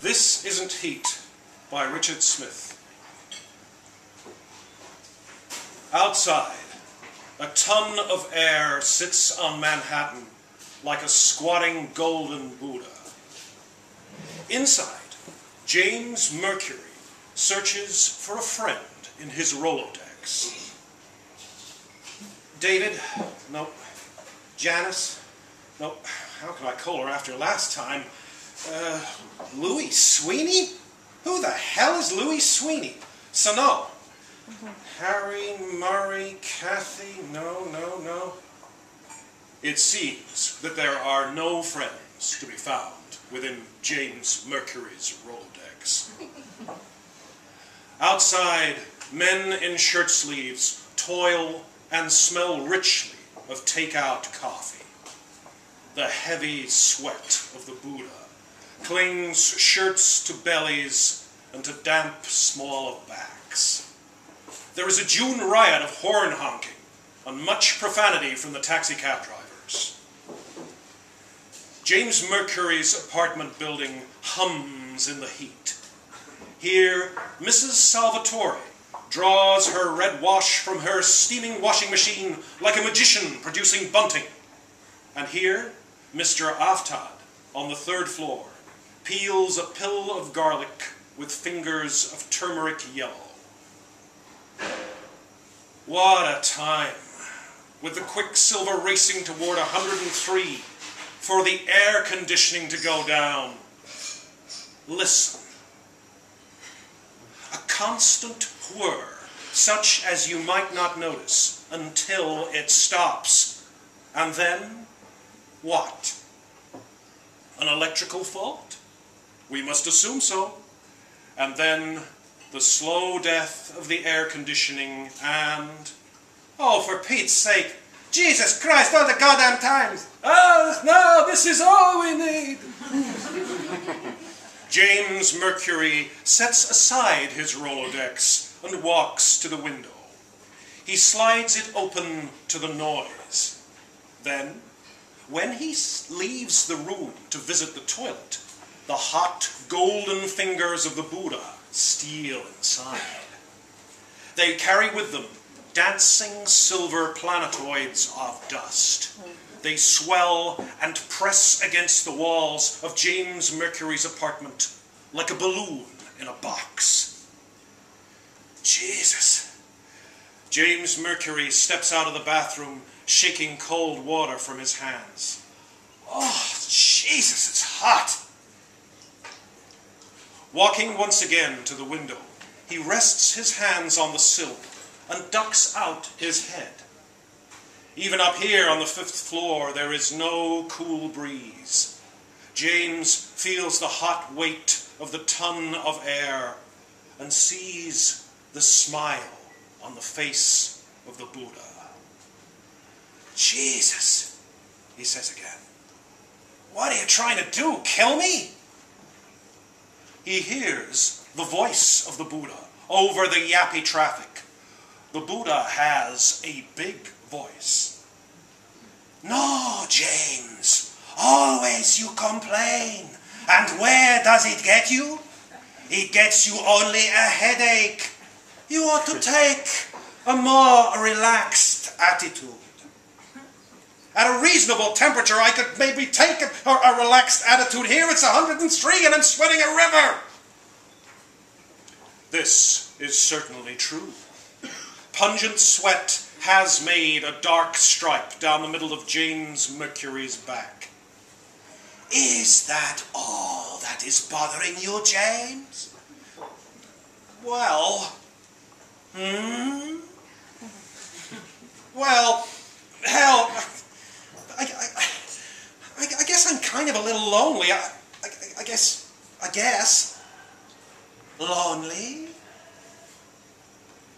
This Isn't Heat by Richard Smyth. Outside, a ton of air sits on Manhattan like a squatting golden Buddha. Inside, James Mercury searches for a friend in his Rolodex. David? Nope. Janice? Nope. How can I call her after last time? Louis Sweeney? Who the hell is Louis Sweeney? So no. Harry, Murray, Kathy, no. It seems that there are no friends to be found within James Mercury's Rolodex. Outside, men in shirt sleeves toil and smell richly of take-out coffee. The heavy sweat of the Buddha clings shirts to bellies and to damp small of backs. There is a June riot of horn honking and much profanity from the taxicab drivers. James Mercury's apartment building hums in the heat. Here, Mrs. Salvatore draws her red wash from her steaming washing machine like a magician producing bunting. And here, Mr. Aftad, on the third floor, peels a pill of garlic with fingers of turmeric yellow. What a time, with the quicksilver racing toward 103 for the air conditioning to go down. Listen. A constant whir, such as you might not notice until it stops. And then, what? An electrical fault? We must assume so. And then the slow death of the air conditioning and... Oh, for Pete's sake! Jesus Christ, all the goddamn times! Oh, no, this is all we need! James Mercury sets aside his Rolodex and walks to the window. He slides it open to the noise. Then, when he leaves the room to visit the toilet, the hot, golden fingers of the Buddha steal inside. They carry with them dancing silver planetoids of dust. They swell and press against the walls of James Mercury's apartment like a balloon in a box. Jesus. James Mercury steps out of the bathroom, shaking cold water from his hands. Oh, Jesus, it's hot. Walking once again to the window, he rests his hands on the sill and ducks out his head. Even up here on the 5th floor, there is no cool breeze. James feels the hot weight of the ton of air and sees the smile on the face of the Buddha. Jesus, he says again. What are you trying to do, kill me? He hears the voice of the Buddha over the yappy traffic. The Buddha has a big voice. No, James, always you complain. And where does it get you? It gets you only a headache. You ought to take a more relaxed attitude. At a reasonable temperature, I could maybe take a relaxed attitude. Here it's 103 and I'm sweating a river. This is certainly true. Pungent sweat has made a dark stripe down the middle of James Mercury's back. Is that all that is bothering you, James? Well, Well, hell, I guess I'm kind of a little lonely. I guess. Lonely?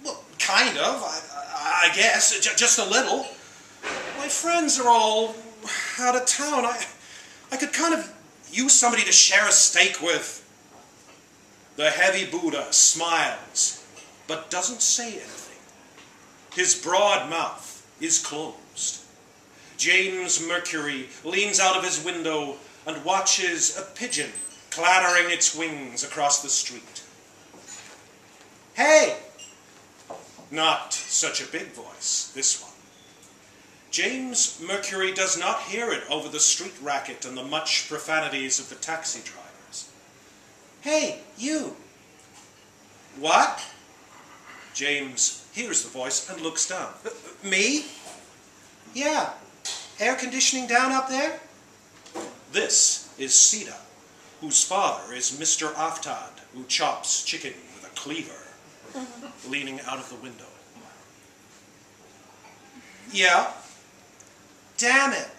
Well, kind of. I guess. Just a little. My friends are all out of town. I could kind of use somebody to share a steak with. The heavy Buddha smiles, but doesn't say anything. His broad mouth is closed. James Mercury leans out of his window and watches a pigeon clattering its wings across the street. Hey! Not such a big voice, this one. James Mercury does not hear it over the street racket and the much profanities of the taxi drivers. Hey, you! What? James hears the voice and looks down. Me? Yeah. Air conditioning down up there? This is Sita, whose father is Mr. Aftad, who chops chicken with a cleaver, leaning out of the window. Yeah. Damn it.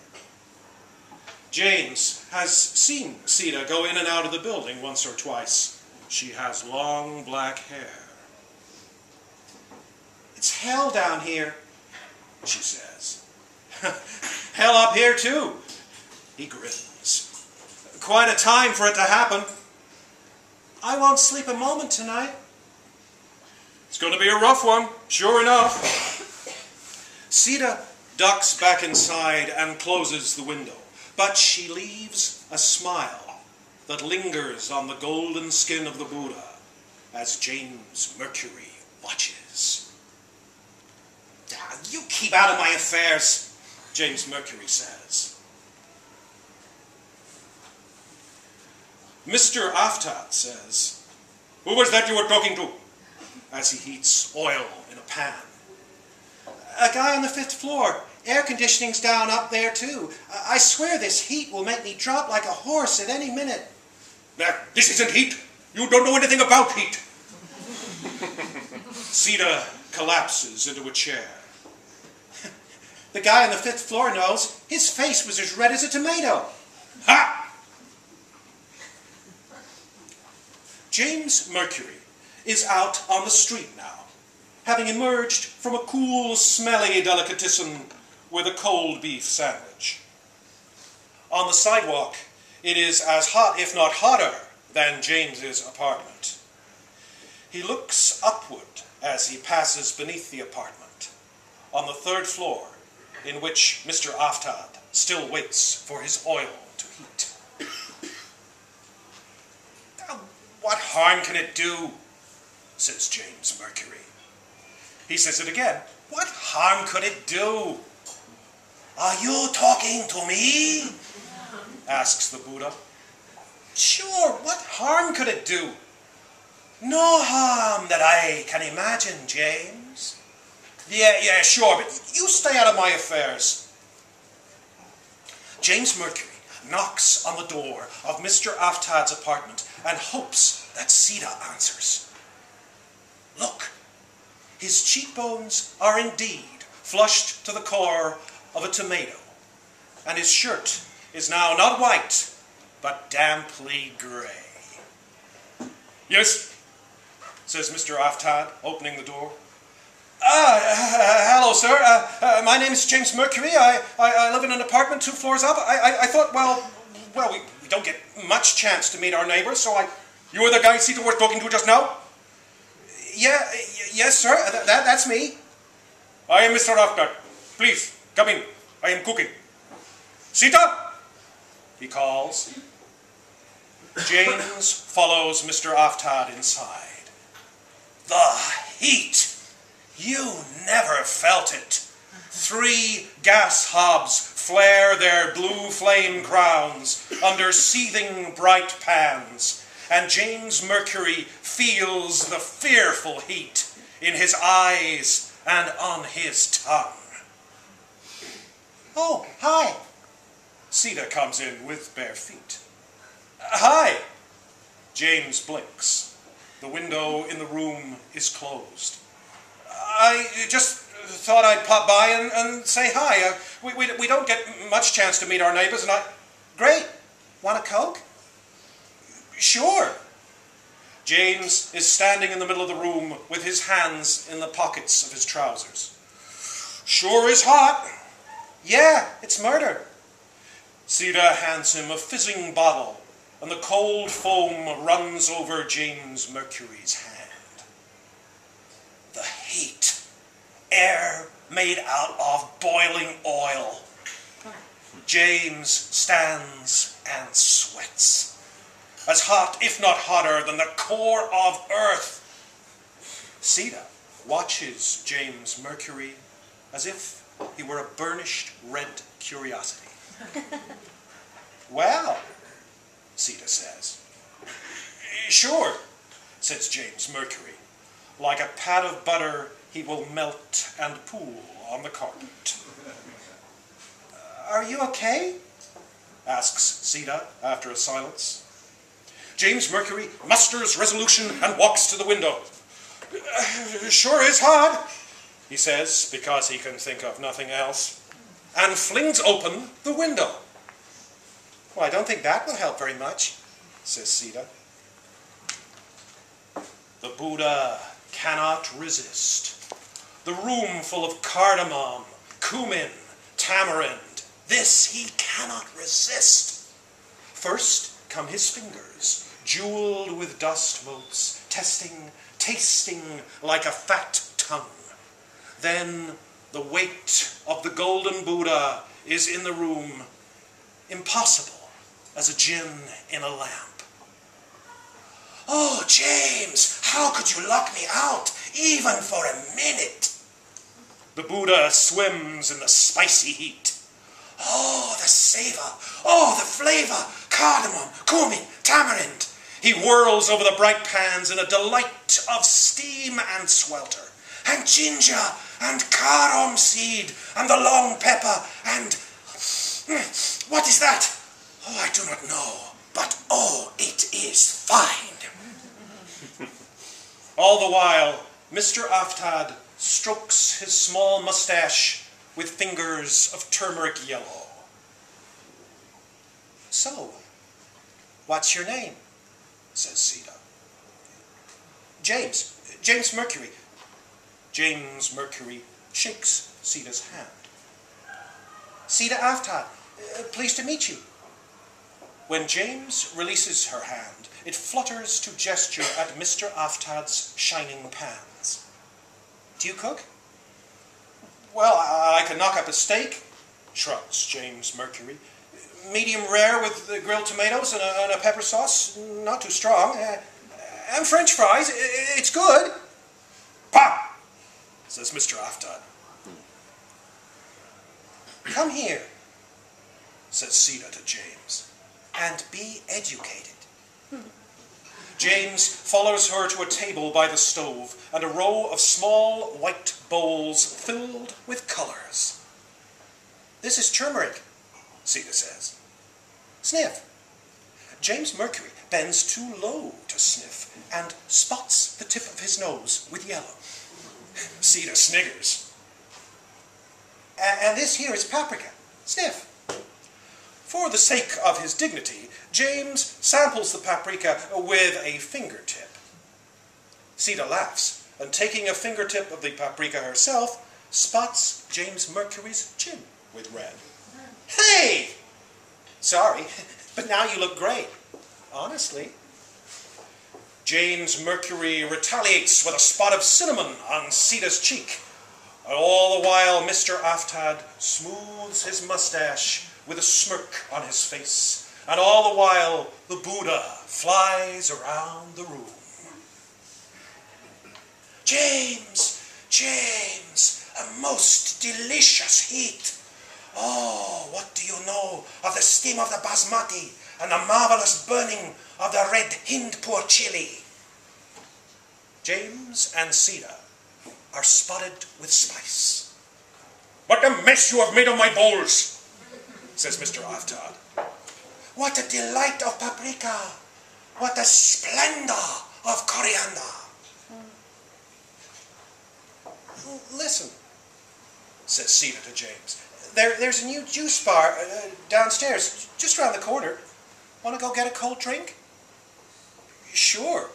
James has seen Sita go in and out of the building once or twice. She has long black hair. It's hell down here, she says. Hell up here too. He grins. Quite a time for it to happen. I won't sleep a moment tonight. It's going to be a rough one, sure enough. Sita ducks back inside and closes the window, but she leaves a smile that lingers on the golden skin of the Buddha as James Mercury watches. You keep out of my affairs, James Mercury says. Mr. Aftad says, who was that you were talking to? As he heats oil in a pan. A guy on the 5th floor. Air conditioning's down up there too. I swear this heat will make me drop like a horse at any minute. This isn't heat. You don't know anything about heat. Sita collapses into a chair. The guy on the 5th floor knows. His face was as red as a tomato. Ha! James Mercury is out on the street now, having emerged from a cool, smelly delicatessen with a cold beef sandwich. On the sidewalk, it is as hot, if not hotter, than James's apartment. He looks upward as he passes beneath the apartment, on the 3rd floor, in which Mr. Aftad still waits for his oil to heat. What harm can it do? Says James Mercury. He says it again. What harm could it do? Are you talking to me? Asks the Buddha. Sure, what harm could it do? No harm that I can imagine, James. Yeah, sure, but you stay out of my affairs. James Mercury knocks on the door of Mr. Aftad's apartment and hopes that Sita answers. Look, his cheekbones are indeed flushed to the core of a tomato, and his shirt is now not white, but damply grey. Yes, says Mr. Aftad, opening the door. Hello, sir. My name is James Mercury. I live in an apartment 2 floors up. I thought, well, we don't get much chance to meet our neighbours, so You were the guy Sita was talking to just now? Yes, sir. That's me. I am Mr. Aftad. Please, come in. I am cooking. Sita! He calls. James follows Mr. Aftad inside. The heat! You never felt it. 3 gas hobs flare their blue flame crowns under seething bright pans, and James Mercury feels the fearful heat in his eyes and on his tongue. Oh, hi. Sita comes in with bare feet. Hi. James blinks. The window in the room is closed. I just thought I'd pop by and say hi. We don't get much chance to meet our neighbours, and Great. Want a Coke? Sure. James is standing in the middle of the room with his hands in the pockets of his trousers. Sure is hot. Yeah, it's murder. Sita hands him a fizzing bottle, and the cold foam runs over James Mercury's hand. The heat. Air made out of boiling oil. James stands and sweats. as hot, if not hotter, than the core of Earth. Sita watches James Mercury as if he were a burnished red curiosity. Well, Sita says. Sure, says James Mercury. Like a pat of butter, he will melt and pool on the carpet. Are you okay? Asks Sita after a silence. James Mercury musters resolution and walks to the window. Sure is hard, he says, because he can think of nothing else, and flings open the window. Well, I don't think that will help very much, says Sita. The Buddha cannot resist. The room full of cardamom, cumin, tamarind, this he cannot resist. First come his fingers, jeweled with dust motes, tasting like a fat tongue. Then the weight of the golden Buddha is in the room, impossible as a gin in a lamp. Oh, James, how could you lock me out, even for a minute? The Buddha swims in the spicy heat. Oh, the savor, oh, the flavor, cardamom, cumin, tamarind. He whirls over the bright pans in a delight of steam and swelter, and ginger, and carom seed, and the long pepper, and... what is that? Oh, I do not know, but oh, it is fine. All the while, Mr. Aftad strokes his small mustache with fingers of turmeric yellow. So, what's your name? Says Sita. James Mercury. James Mercury shakes Sita's hand. Sita Aftad, pleased to meet you. When James releases her hand, it flutters to gesture at Mr. Aftad's shining pans. Do you cook? Well, I can knock up a steak, shrugs James Mercury. Medium rare with grilled tomatoes and a pepper sauce, not too strong. And French fries, it's good. Pah! Says Mr. Aftad. Come here, says Sita to James, and be educated. James follows her to a table by the stove and a row of small white bowls filled with colours. This is turmeric, Sita says. Sniff. James Mercury bends too low to sniff and spots the tip of his nose with yellow. Sita sniggers. And this here is paprika. Sniff. For the sake of his dignity, James samples the paprika with a fingertip. Sita laughs, and taking a fingertip of the paprika herself, spots James Mercury's chin with red. Hey! Sorry, but now you look great. Honestly. James Mercury retaliates with a spot of cinnamon on Sita's cheek. And all the while, Mr. Aftad smooths his mustache with a smirk on his face. And all the while, the Buddha flies around the room. James, a most delicious heat. Oh, what do you know of the steam of the basmati and the marvellous burning of the red Hindpur chili? James and Sita are spotted with spice. What a mess you have made of my bowls, says Mr. Aftad. What a delight of paprika. What a splendor of coriander. Listen, says Sita to James. There's a new juice bar downstairs, just around the corner. Want to go get a cold drink? Sure,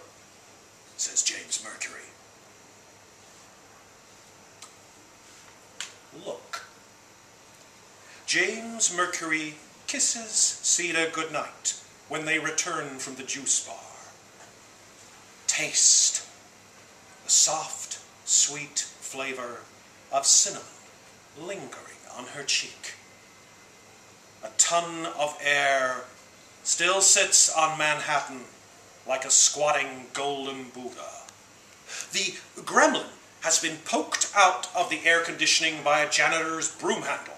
says James Mercury. Look. James Mercury kisses Sita goodnight when they return from the juice bar. Taste the soft, sweet flavor of cinnamon lingering on her cheek. A ton of air still sits on Manhattan like a squatting golden Buddha. The gremlin has been poked out of the air conditioning by a janitor's broom handle.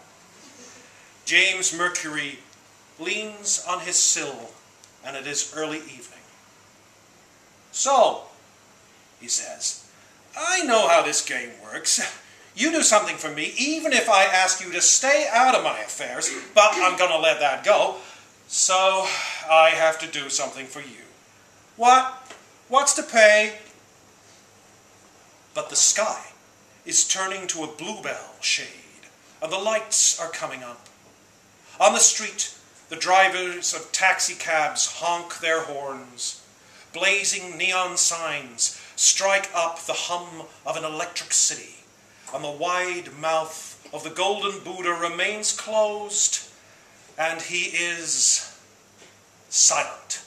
James Mercury leans on his sill, and it is early evening. "So," he says, "I know how this game works. You do something for me, even if I ask you to stay out of my affairs, but I'm going to let that go. So I have to do something for you. What's to pay?" But the sky is turning to a bluebell shade, and the lights are coming up. On the street, the drivers of taxicabs honk their horns. Blazing neon signs strike up the hum of an electric city, and the wide mouth of the golden Buddha remains closed, and he is silent.